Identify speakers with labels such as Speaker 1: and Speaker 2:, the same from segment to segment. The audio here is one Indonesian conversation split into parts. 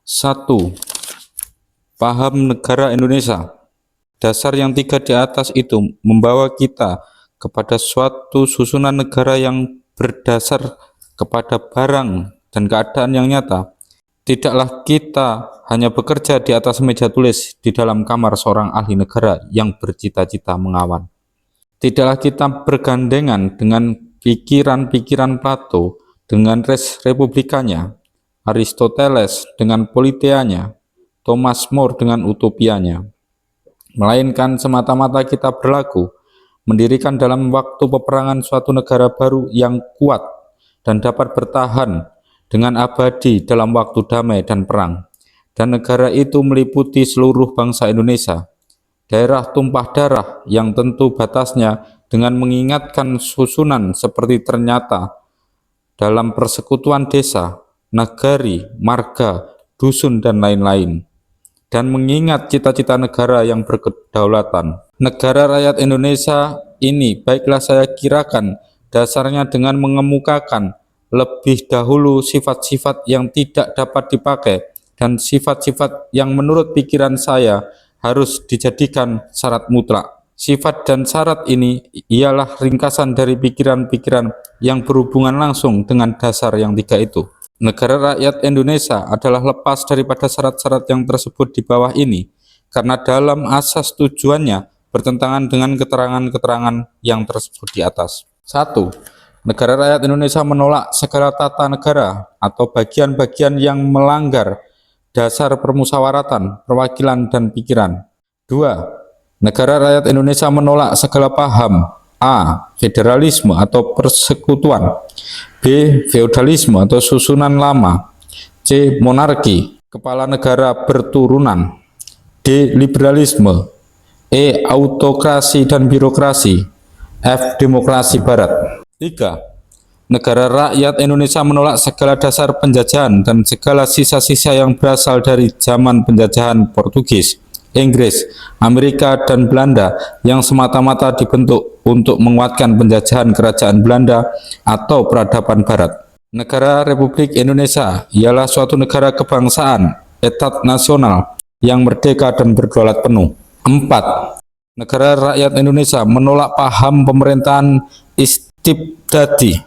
Speaker 1: 1. Paham negara Indonesia. Dasar yang 3 di atas itu membawa kita kepada suatu susunan negara yang berdasar kepada barang dan keadaan yang nyata. Tidaklah kita hanya bekerja di atas meja tulis di dalam kamar seorang ahli negara yang bercita-cita mengawan. Tidaklah kita bergandengan dengan pikiran-pikiran Plato dengan res republikanya, Aristoteles dengan politeanya, Thomas More dengan utopianya. Melainkan semata-mata kita berlaku, mendirikan dalam waktu peperangan suatu negara baru yang kuat dan dapat bertahan dengan abadi dalam waktu damai dan perang. Dan negara itu meliputi seluruh bangsa Indonesia, daerah tumpah darah yang tentu batasnya dengan mengingatkan susunan seperti ternyata dalam persekutuan desa, nagari, marga, dusun, dan lain-lain. Dan mengingat cita-cita negara yang berkedaulatan. Negara rakyat Indonesia ini baiklah saya kirakan dasarnya dengan mengemukakan lebih dahulu sifat-sifat yang tidak dapat dipakai dan sifat-sifat yang menurut pikiran saya harus dijadikan syarat mutlak. Sifat dan syarat ini ialah ringkasan dari pikiran-pikiran yang berhubungan langsung dengan dasar yang 3 itu. Negara rakyat Indonesia adalah lepas daripada syarat-syarat yang tersebut di bawah ini, karena dalam asas tujuannya bertentangan dengan keterangan-keterangan yang tersebut di atas. 1. Negara rakyat Indonesia menolak segala tata negara atau bagian-bagian yang melanggar dasar permusawaratan, perwakilan, dan pikiran. 2. Negara rakyat Indonesia menolak segala paham A. Federalisme atau persekutuan, B. Feodalisme atau susunan lama, C. Monarki, kepala negara berturunan, D. Liberalisme, E. Autokrasi dan birokrasi, F. Demokrasi Barat. 3. Negara rakyat Indonesia menolak segala dasar penjajahan dan segala sisa-sisa yang berasal dari zaman penjajahan Portugis, Inggris, Amerika, dan Belanda yang semata-mata dibentuk untuk menguatkan penjajahan kerajaan Belanda atau peradaban Barat. Negara Republik Indonesia ialah suatu negara kebangsaan, etat nasional yang merdeka dan berdaulat penuh. 4. Negara rakyat Indonesia menolak paham pemerintahan istibdadi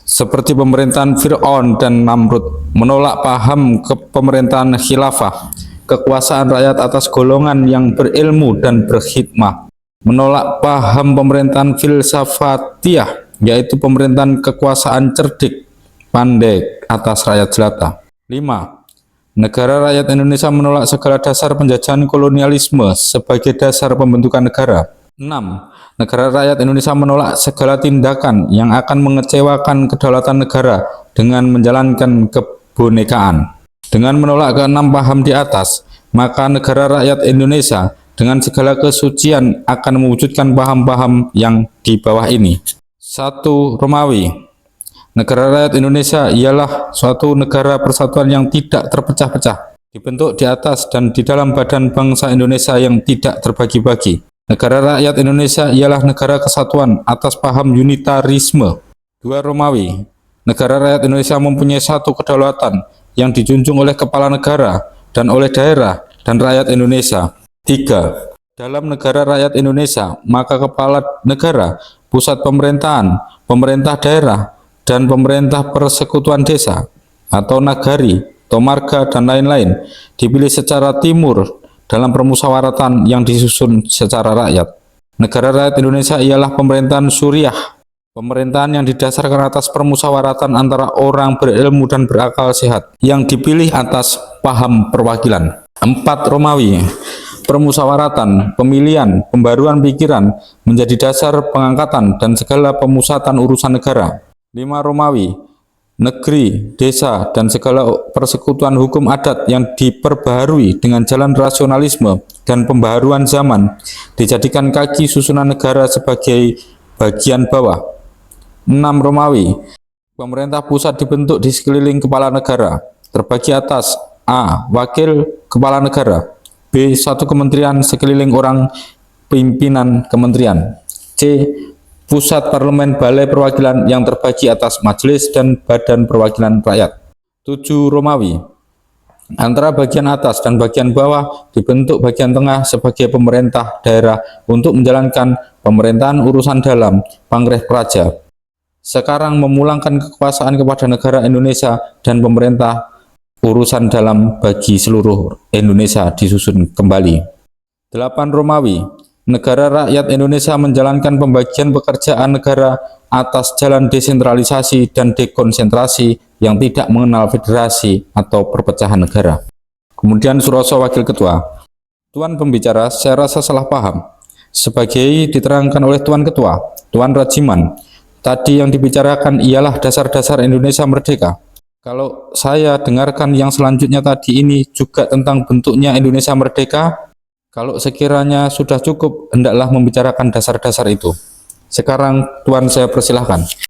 Speaker 1: seperti pemerintahan Fir'aun dan Namrud, menolak paham pemerintahan khilafah, kekuasaan rakyat atas golongan yang berilmu dan berkhidmah, menolak paham pemerintahan filsafatiyah, yaitu pemerintahan kekuasaan cerdik, pandai atas rakyat jelata. 5. Negara rakyat Indonesia menolak segala dasar penjajahan kolonialisme sebagai dasar pembentukan negara. 6. Negara rakyat Indonesia menolak segala tindakan yang akan mengecewakan kedaulatan negara dengan menjalankan kebinekaan. Dengan menolak ke-6 paham di atas, maka negara rakyat Indonesia dengan segala kesucian akan mewujudkan paham-paham yang di bawah ini. 1. Romawi. Negara rakyat Indonesia ialah suatu negara persatuan yang tidak terpecah-pecah, dibentuk di atas dan di dalam badan bangsa Indonesia yang tidak terbagi-bagi. Negara rakyat Indonesia ialah negara kesatuan atas paham unitarisme. 2. Romawi. Negara rakyat Indonesia mempunyai satu kedaulatan yang dijunjung oleh kepala negara dan oleh daerah dan rakyat Indonesia. 3. Dalam negara rakyat Indonesia, maka kepala negara, pusat pemerintahan, pemerintah daerah, dan pemerintah persekutuan desa atau nagari, atau marga, dan lain-lain dipilih secara timur dalam permusawaratan yang disusun secara rakyat. Negara rakyat Indonesia ialah pemerintahan Suriah, pemerintahan yang didasarkan atas permusawaratan antara orang berilmu dan berakal sehat, yang dipilih atas paham perwakilan. 4. Romawi. Permusawaratan, pemilihan, pembaruan pikiran menjadi dasar pengangkatan dan segala pemusatan urusan negara. 5. Romawi. Negeri, desa, dan segala persekutuan hukum adat yang diperbaharui dengan jalan rasionalisme dan pembaharuan zaman dijadikan kaki susunan negara sebagai bagian bawah. 6. Romawi. Pemerintah pusat dibentuk di sekeliling kepala negara, terbagi atas A. Wakil kepala negara, B. Satu kementerian sekeliling orang pimpinan kementerian, C. Pusat parlemen balai perwakilan yang terbagi atas majelis dan badan perwakilan rakyat. 7. Romawi. Antara bagian atas dan bagian bawah dibentuk bagian tengah sebagai pemerintah daerah untuk menjalankan pemerintahan urusan dalam Panggreh Praja. Sekarang memulangkan kekuasaan kepada negara Indonesia dan pemerintah urusan dalam bagi seluruh Indonesia disusun kembali. 8. Romawi. Negara rakyat Indonesia menjalankan pembagian pekerjaan negara atas jalan desentralisasi dan dekonsentrasi yang tidak mengenal federasi atau perpecahan negara. Kemudian Suroso Wakil Ketua. Tuan pembicara, saya rasa salah paham. Sebagai diterangkan oleh Tuan Ketua, Tuan Rajiman, tadi yang dibicarakan ialah dasar-dasar Indonesia merdeka. Kalau saya dengarkan yang selanjutnya tadi ini juga tentang bentuknya Indonesia merdeka, kalau sekiranya sudah cukup, hendaklah membicarakan dasar-dasar itu. Sekarang Tuan saya persilahkan.